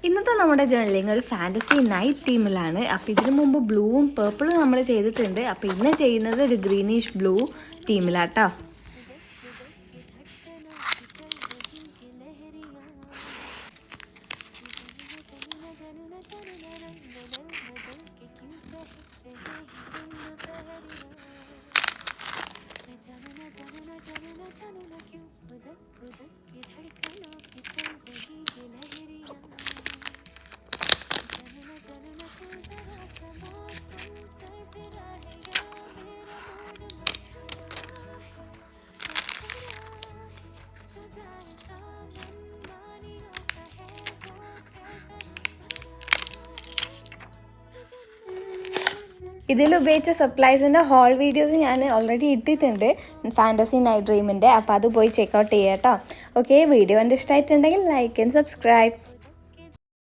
ഇന്നത്തെ നമ്മുടെ ജേർണലിങ് ഒരു ഫാൻറ്റസി നൈറ്റ് തീമിലാണ്. അപ്പോൾ ഇതിനു മുമ്പ് ബ്ലൂവും പേർപ്പിളും നമ്മൾ ചെയ്തിട്ടുണ്ട്. അപ്പോൾ ഇന്ന് ചെയ്യുന്നത് ഒരു ഗ്രീനിഷ് ബ്ലൂ തീമിലാട്ടോ. ഇതിൽ ഉപയോഗിച്ച സപ്ലൈസിൻ്റെ ഹോൾ വീഡിയോസ് ഞാൻ ഓൾറെഡി ഇട്ടിട്ടുണ്ട് ഫാൻറ്റസി നൈറ്റ് ഡ്രീമിൻ്റെ. അപ്പോൾ അത് പോയി ചെക്കൗട്ട് ചെയ്യാം കേട്ടോ. ഓക്കെ, വീഡിയോ കണ്ട് ഇഷ്ടമായിട്ടുണ്ടെങ്കിൽ ലൈക്ക് ആൻഡ് സബ്സ്ക്രൈബ്.